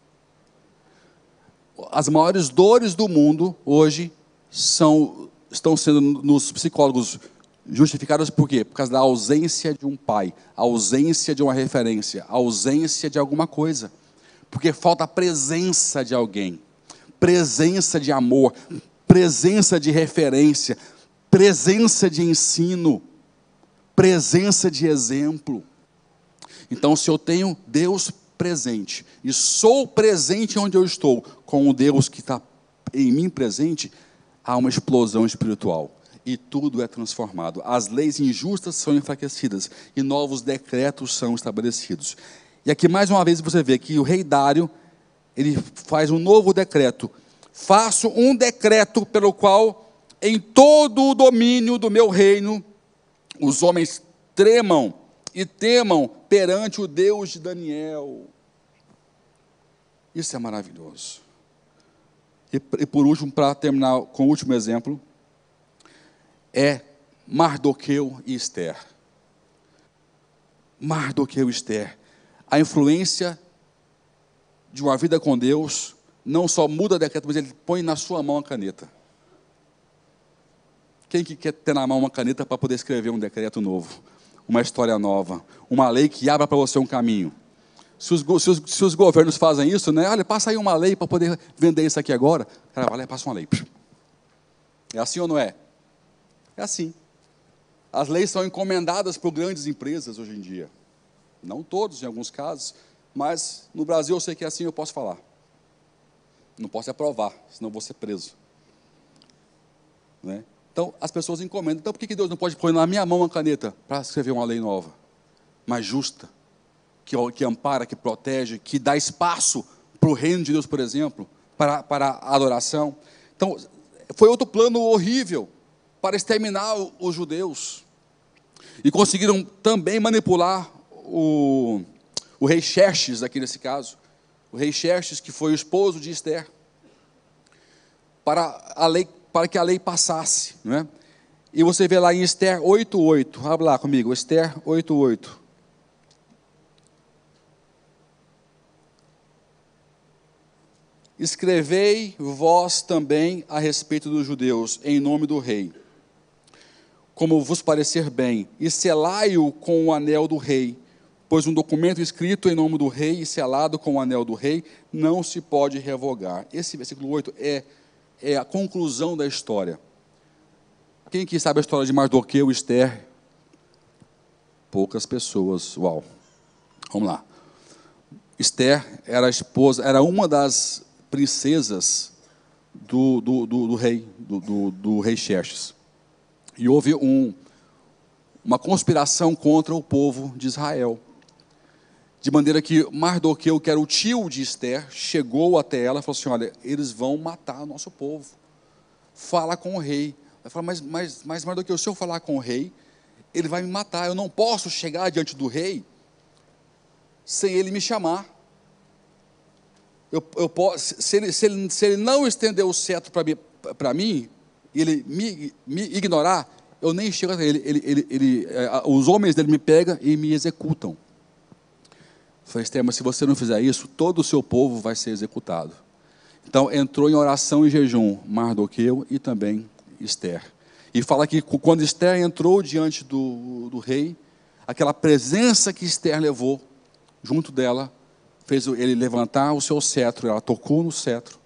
As maiores dores do mundo hoje estão sendo nos psicólogos justificadas por quê? Por causa da ausência de um pai, a ausência de uma referência, a ausência de alguma coisa. Porque falta a presença de alguém, presença de amor, presença de referência, presença de ensino, presença de exemplo. Então, se eu tenho Deus presente e sou presente onde eu estou, com o Deus que está em mim presente, há uma explosão espiritual e tudo é transformado. As leis injustas são enfraquecidas e novos decretos são estabelecidos. E aqui mais uma vez você vê que o rei Dário, ele faz um novo decreto. Faço um decreto pelo qual em todo o domínio do meu reino os homens tremam e temam perante o Deus de Daniel. Isso é maravilhoso. E por último, para terminar com o último exemplo, é Mardoqueu e Ester. Mardoqueu e Ester. A influência de uma vida com Deus não só muda decreto, mas ele põe na sua mão a caneta. Quem que quer ter na mão uma caneta para poder escrever um decreto novo, uma história nova, uma lei que abra para você um caminho? Se os governos fazem isso, né? Olha, passa aí uma lei para poder vender isso aqui agora. O cara vai lá e passa uma lei. É assim ou não é? É assim. As leis são encomendadas por grandes empresas hoje em dia. Não todos, em alguns casos, mas no Brasil eu sei que é assim, eu posso falar. Não posso aprovar, senão vou ser preso. Né? Então, as pessoas encomendam. Então, por que Deus não pode pôr na minha mão uma caneta para escrever uma lei nova, mais justa, que ampara, que protege, que dá espaço para o reino de Deus, por exemplo, para a adoração? Então, foi outro plano horrível para exterminar os judeus. E conseguiram também manipular o rei Xerxes, aqui nesse caso. O rei Xerxes, que foi o esposo de Ester, para que a lei passasse, não é? E você vê lá em Ester 8:8, abre lá comigo, Ester 8:8. Escrevei vós também a respeito dos judeus, em nome do rei, como vos parecer bem, e selai-o com o anel do rei, pois um documento escrito em nome do rei e selado com o anel do rei não se pode revogar. Esse versículo 8 é a conclusão da história. Quem que sabe a história de Mardoqueu e Ester? Poucas pessoas. Uau. Vamos lá. Ester era a esposa, era uma das princesas do rei Xerxes. E houve uma conspiração contra o povo de Israel. De maneira que Mardoqueu, que era o tio de Ester, chegou até ela e falou assim: olha, eles vão matar o nosso povo. Fala com o rei. Ela falou: mas Mardoqueu, se eu falar com o rei, ele vai me matar. Eu não posso chegar diante do rei sem ele me chamar. Se ele não estender o cetro para mim, ele me ignorar, eu nem chego até ele. Os homens dele me pegam e me executam. Falei: Esther, mas se você não fizer isso, todo o seu povo vai ser executado. Então entrou em oração e jejum Mardoqueu e também Ester. E fala que quando Ester entrou diante do rei, aquela presença que Ester levou junto dela fez ele levantar o seu cetro. Ela tocou no cetro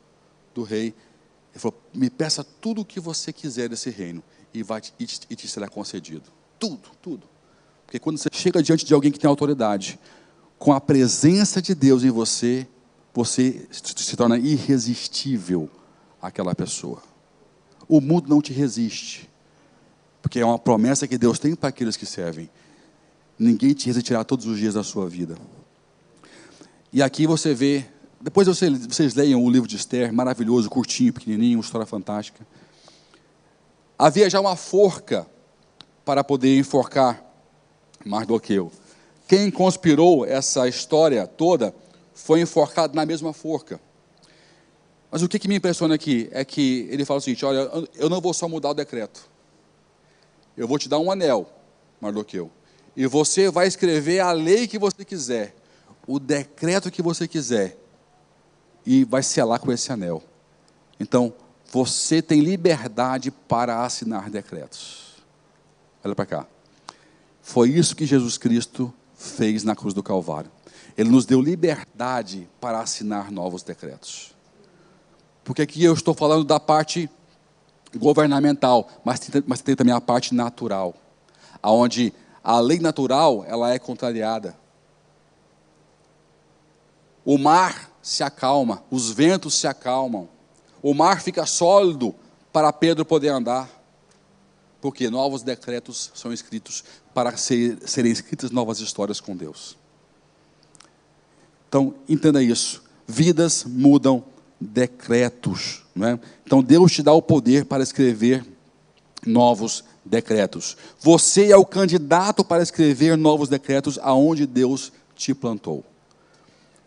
do rei e falou: me peça tudo o que você quiser desse reino e te será concedido. Tudo. Porque quando você chega diante de alguém que tem autoridade, com a presença de Deus em você, você se torna irresistível àquela pessoa. O mundo não te resiste, porque é uma promessa que Deus tem para aqueles que servem. ninguém te resistirá todos os dias da sua vida. E aqui você vê, depois vocês leiam o livro de Esther, maravilhoso, curtinho, pequenininho, uma história fantástica. Havia já uma forca para poder enforcar Mardoqueu. Quem conspirou essa história toda foi enforcado na mesma forca. Mas o que me impressiona aqui é que ele fala o seguinte: olha, eu não vou só mudar o decreto, eu vou te dar um anel, Mardoqueu, e você vai escrever a lei que você quiser, o decreto que você quiser, e vai selar com esse anel. Então, você tem liberdade para assinar decretos. Olha para cá. Foi isso que Jesus Cristo fez na cruz do Calvário. Ele nos deu liberdade para assinar novos decretos. Porque aqui eu estou falando da parte governamental, mas tem também a parte natural, onde a lei natural ela é contrariada. O mar se acalma, os ventos se acalmam, o mar fica sólido para Pedro poder andar, porque novos decretos são escritos para serem escritas novas histórias com Deus. Então, entenda isso, vidas mudam decretos, não é? Então Deus te dá o poder para escrever novos decretos. Você é o candidato para escrever novos decretos aonde Deus te plantou.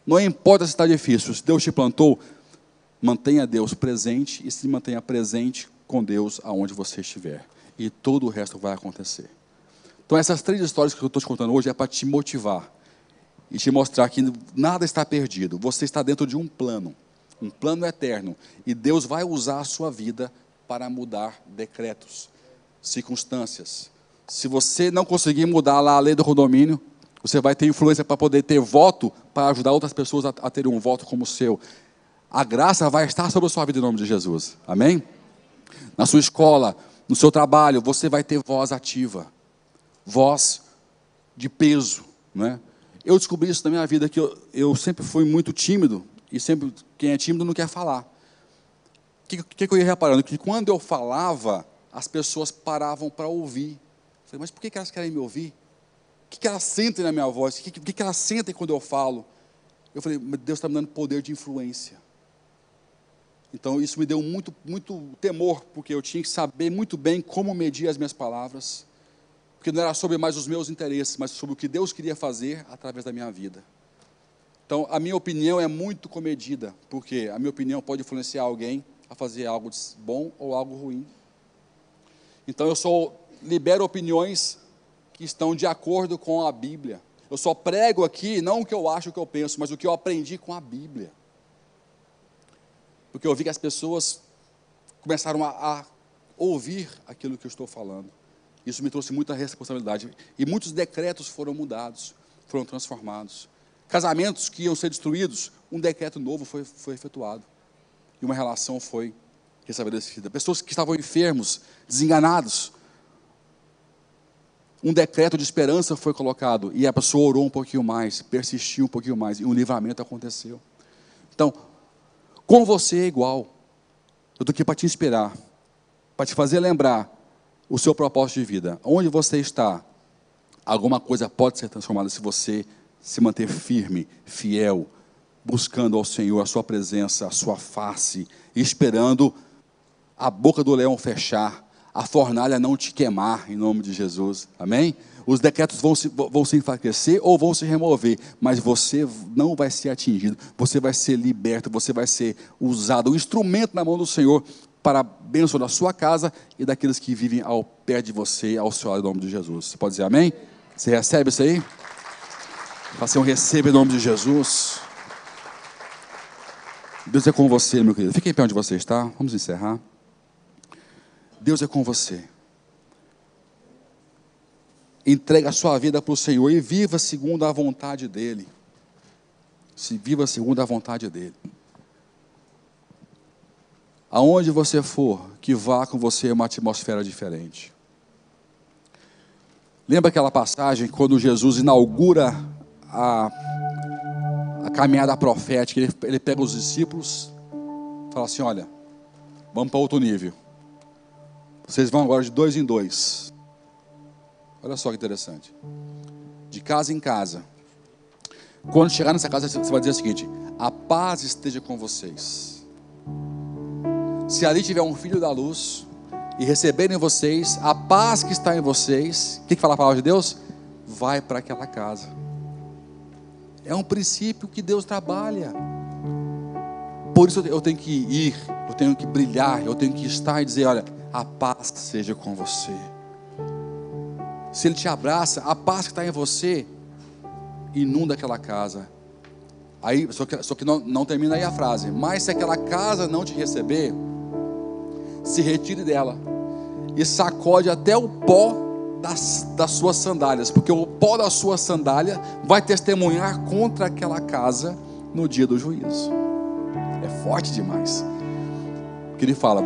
Não importa se está difícil, se Deus te plantou, mantenha Deus presente e se mantenha presente com Deus aonde você estiver. E todo o resto vai acontecer. Então essas 3 histórias que eu estou te contando hoje é para te motivar e te mostrar que nada está perdido. Você está dentro de um plano eterno, e Deus vai usar a sua vida para mudar decretos, circunstâncias. Se você não conseguir mudar lá a lei do condomínio, você vai ter influência para poder ter voto, para ajudar outras pessoas a terem um voto como o seu. A graça vai estar sobre a sua vida em nome de Jesus, amém? Na sua escola, no seu trabalho, você vai ter voz ativa, voz de peso, não é? Eu descobri isso na minha vida, que eu sempre fui muito tímido, e sempre quem é tímido não quer falar. O que eu ia reparando? Que quando eu falava, as pessoas paravam para ouvir. Eu falei, mas por que elas querem me ouvir? O que elas sentem na minha voz? O que elas sentem quando eu falo? Eu falei, Deus está me dando poder de influência. Então isso me deu muito, muito temor, porque eu tinha que saber muito bem como medir as minhas palavras, porque não era sobre mais os meus interesses, mas sobre o que Deus queria fazer através da minha vida. Então, a minha opinião é muito comedida, porque a minha opinião pode influenciar alguém a fazer algo bom ou algo ruim. Então, eu só libero opiniões que estão de acordo com a Bíblia. Eu só prego aqui, não o que eu acho, o que eu penso, mas o que eu aprendi com a Bíblia. Porque eu vi que as pessoas começaram a ouvir aquilo que eu estou falando. Isso me trouxe muita responsabilidade. E muitos decretos foram mudados, foram transformados. Casamentos que iam ser destruídos, um decreto novo foi efetuado. E uma relação foi restabelecida. Pessoas que estavam enfermos, desenganados, um decreto de esperança foi colocado. E a pessoa orou um pouquinho mais, persistiu um pouquinho mais, e um livramento aconteceu. Então, com você é igual. Eu estou aqui para te inspirar, para te fazer lembrar o seu propósito de vida. Onde você está, alguma coisa pode ser transformada se você se manter firme, fiel, buscando ao Senhor a sua presença, a sua face, esperando a boca do leão fechar, a fornalha não te queimar, em nome de Jesus, amém? Os decretos vão se enfraquecer ou vão se remover, mas você não vai ser atingido, você vai ser liberto, você vai ser usado, um instrumento na mão do Senhor, para a bênção da sua casa e daqueles que vivem ao pé de você, ao seu lado, em nome de Jesus. Você pode dizer amém? Você recebe isso aí? Faça um receba em nome de Jesus. Deus é com você, meu querido. Fique em pé onde você está. Vamos encerrar. Deus é com você. Entregue a sua vida para o Senhor e viva segundo a vontade dEle. Viva segundo a vontade dEle. Aonde você for, que vá com você uma atmosfera diferente. Lembra aquela passagem quando Jesus inaugura a caminhada profética? Ele pega os discípulos e fala assim, olha, vamos para outro nível. Vocês vão agora de 2 em 2. Olha só que interessante. de casa em casa. Quando chegar nessa casa, você vai dizer o seguinte: a paz esteja com vocês. Se ali tiver um filho da luz e receberem vocês a paz que está em vocês, o que fala a palavra de Deus? Vai para aquela casa. É um princípio que Deus trabalha. Por isso eu tenho que ir, eu tenho que brilhar, eu tenho que estar e dizer: olha, a paz seja com você. Se Ele te abraça, a paz que está em você inunda aquela casa. Aí, só que não termina aí a frase. Mas se aquela casa não te receber, se retire dela e sacode até o pó das suas sandálias, porque o pó da sua sandália vai testemunhar contra aquela casa no dia do juízo. É forte demais. Que ele fala: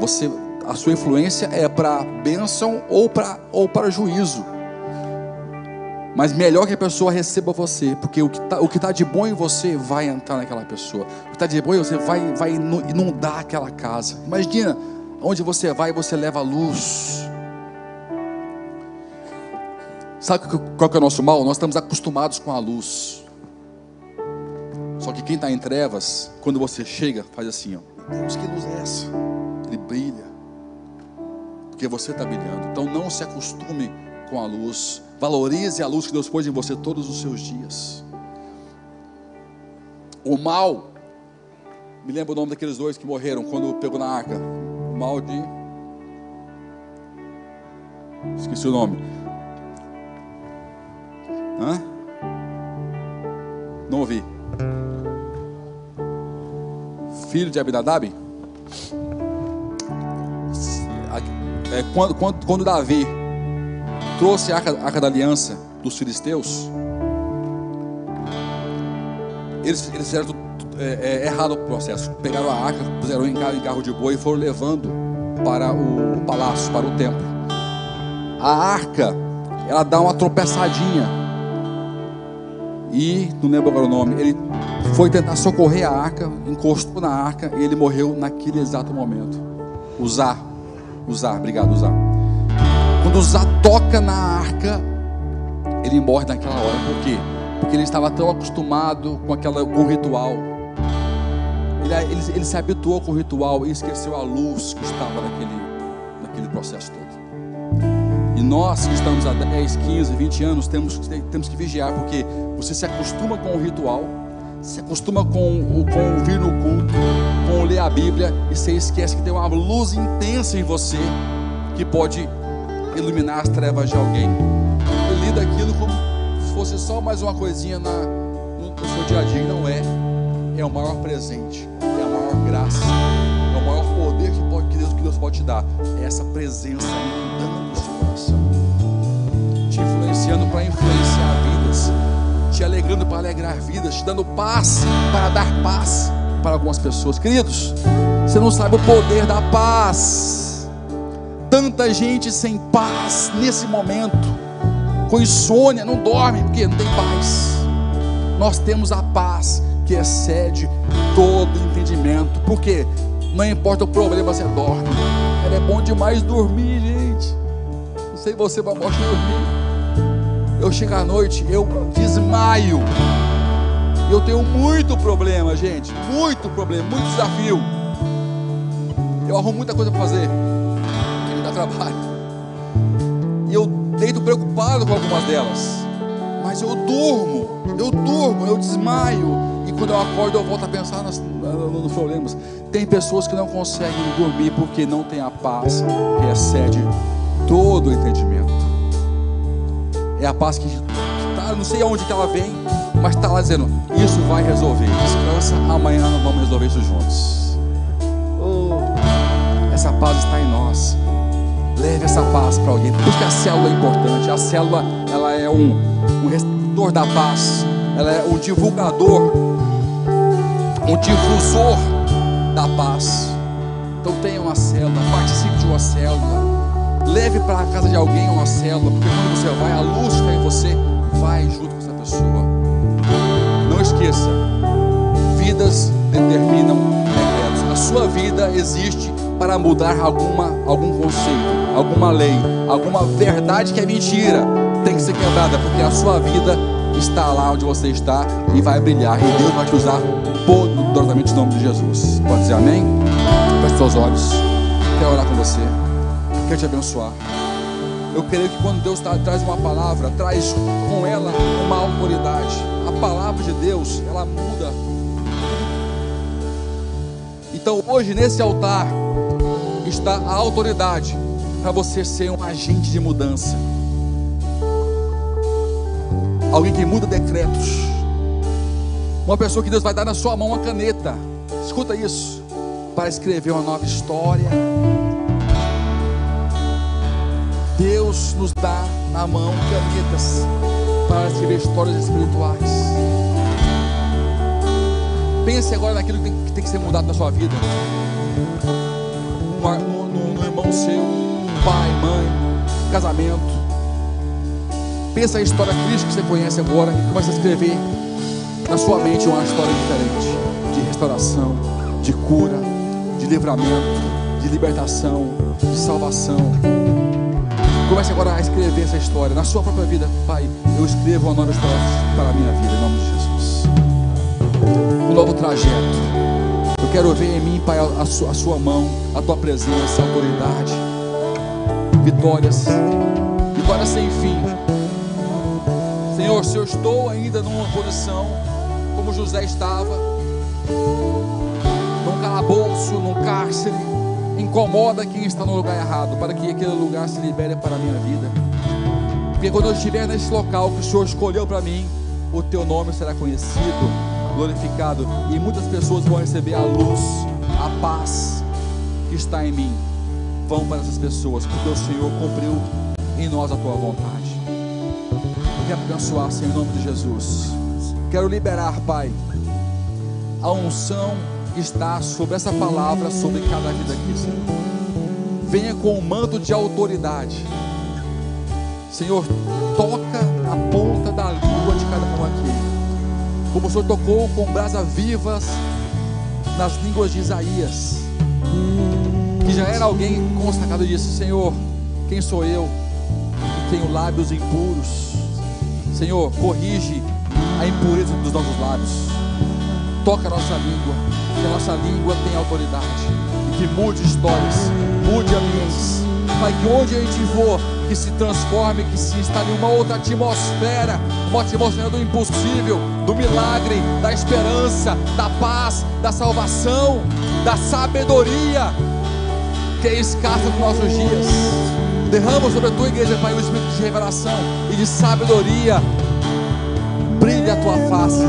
a sua influência é para bênção ou para juízo. Mas melhor que a pessoa receba você, porque o que está de bom em você vai entrar naquela pessoa. O que está de bom em você vai inundar aquela casa. Imagina, onde você vai, você leva a luz. Sabe qual que é o nosso mal? Nós estamos acostumados com a luz. Só que quem está em trevas, quando você chega, faz assim, ó: meu Deus, que luz é essa? Ele brilha, porque você está brilhando. Então não se acostume com a luz. Valorize a luz que Deus pôs em você todos os seus dias. O mal, me lembra o nome daqueles dois que morreram quando pegou na arca. O mal de... esqueci o nome. Não ouvi. Filho de Abinadab? Quando Davi trouxe a arca da aliança dos filisteus, eles fizeram errado o processo. Pegaram a arca, puseram em carro de boi e foram levando para o palácio, para o templo. A arca, ela dá uma tropeçadinha e, não lembro agora o nome, ele foi tentar socorrer a arca, encostou na arca e ele morreu naquele exato momento. Uzá. Quando Uzá toca na arca, ele morre naquela hora. Por quê? Porque ele estava tão acostumado com o ritual. Ele se habituou com o ritual e esqueceu a luz que estava naquele processo todo. E nós que estamos há 10, 15, 20 anos temos que vigiar, porque você se acostuma com o ritual, se acostuma com vir no culto, com ler a Bíblia, e você esquece que tem uma luz intensa em você que pode iluminar as trevas de alguém. E lida aquilo como se fosse só mais uma coisinha no seu dia a dia. Não é. É o maior presente, é a maior graça, é o maior poder que Deus pode te dar. É essa presença inundando o seu coração, te influenciando para influenciar vidas, te alegrando para alegrar vidas, te dando paz para dar paz para algumas pessoas. Queridos, você não sabe o poder da paz. Tanta gente sem paz nesse momento, com insônia, não dorme porque não tem paz. Nós temos a paz que excede todo entendimento, porque não importa o problema, você dorme. É bom demais dormir, gente. Não sei você, mas eu gosto de dormir. Eu chego à noite, eu desmaio. Eu tenho muito problema, gente. Muito problema, muito desafio. Eu arrumo muita coisa para fazer, que me dá trabalho. E eu deito preocupado com algumas delas. Mas eu durmo, eu desmaio. E quando eu acordo, eu volto a pensar nos problemas. Tem pessoas que não conseguem dormir porque não tem a paz que excede todo o entendimento. É a paz que tá, não sei aonde que ela vem, mas está lá dizendo: isso vai resolver. Descansa, amanhã nós vamos resolver isso juntos. Essa paz está em nós. Leve essa paz para alguém. Por isso que a célula é importante. A célula, ela é um receptor da paz. Ela é um divulgador, um difusor da paz. Então tenha uma célula, participe de uma célula, leve para a casa de alguém uma célula, porque quando você vai, a luz que está em você vai junto com essa pessoa. Não esqueça, vidas determinam decretos. A sua vida existe para mudar algum conceito, alguma lei, alguma verdade que é mentira, tem que ser quebrada, porque a sua vida está lá onde você está e vai brilhar, e Deus vai te usar poderosamente em nome de Jesus. Pode dizer amém? Feche seus olhos. Quero orar com você, quero te abençoar. Eu creio que quando Deus traz uma palavra, traz com ela uma autoridade. A palavra de Deus, ela muda. Então hoje nesse altar está a autoridade para você ser um agente de mudança, alguém que muda decretos, uma pessoa que Deus vai dar na sua mão uma caneta, escuta isso, para escrever uma nova história. Deus nos dá na mão canetas para escrever histórias espirituais. Pense agora naquilo que tem que ser mudado na sua vida, no irmão seu, pai, mãe, casamento. Pensa a história triste que você conhece agora e começa a escrever na sua mente uma história diferente, de restauração, de cura, de livramento, de libertação, de salvação. Comece agora a escrever essa história na sua própria vida. Pai, eu escrevo uma nova história para a minha vida, em nome de Jesus. Um novo trajeto. Eu quero ver em mim, Pai, a sua mão, a tua presença, a autoridade, vitórias sem fim. Senhor, se eu estou ainda numa posição como José estava, num calabouço, num cárcere, incomoda quem está no lugar errado, para que aquele lugar se libere para a minha vida. Porque quando eu estiver nesse local que o Senhor escolheu para mim, o teu nome será conhecido, glorificado, e muitas pessoas vão receber a luz, a paz que está em mim. Vão para essas pessoas, porque o Senhor cumpriu em nós a tua vontade. Eu quero abençoar, Senhor, em nome de Jesus. Quero liberar, Pai, a unção que está sobre essa palavra, sobre cada vida aqui, Senhor. Venha com um manto de autoridade, Senhor. Toca a ponta da língua de cada um aqui, como o Senhor tocou com brasas vivas nas línguas de Isaías, que já era alguém consagrado, e disse: Senhor, quem sou eu que tenho lábios impuros? Senhor, corrige a impureza dos nossos lábios. Toca a nossa língua, que a nossa língua tem autoridade, e que mude histórias, mude ambientes. Pai, que onde a gente for, que se transforme, que se instale uma outra atmosfera, uma atmosfera do impossível, do milagre, da esperança, da paz, da salvação, da sabedoria, que é escassa nos nossos dias. Derrama sobre a tua igreja, Pai, o espírito de revelação e de sabedoria. Brilha a tua face,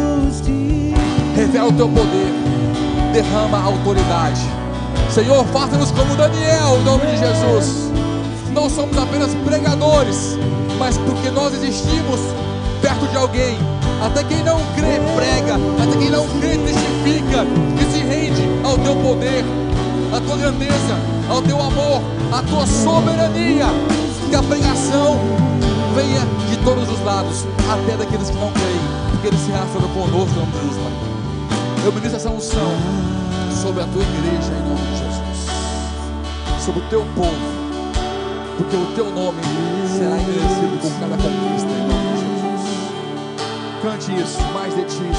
revela o teu poder, derrama a autoridade. Senhor, faça-nos como Daniel, em nome de Jesus. Não somos apenas pregadores, mas porque nós existimos perto de alguém. Até quem não crê prega, até quem não crê testifica, que se rende ao teu poder, à tua grandeza, ao teu amor, à tua soberania. Que a pregação venha de todos os lados, até daqueles que não creem, porque eles se relacionam conosco em nome de Jesus, Pai. Eu ministro essa unção sobre a tua igreja em nome de Jesus, sobre o teu povo, porque o teu nome será engrandecido com cada conquista em nome de Jesus. Cante isso, mais de ti.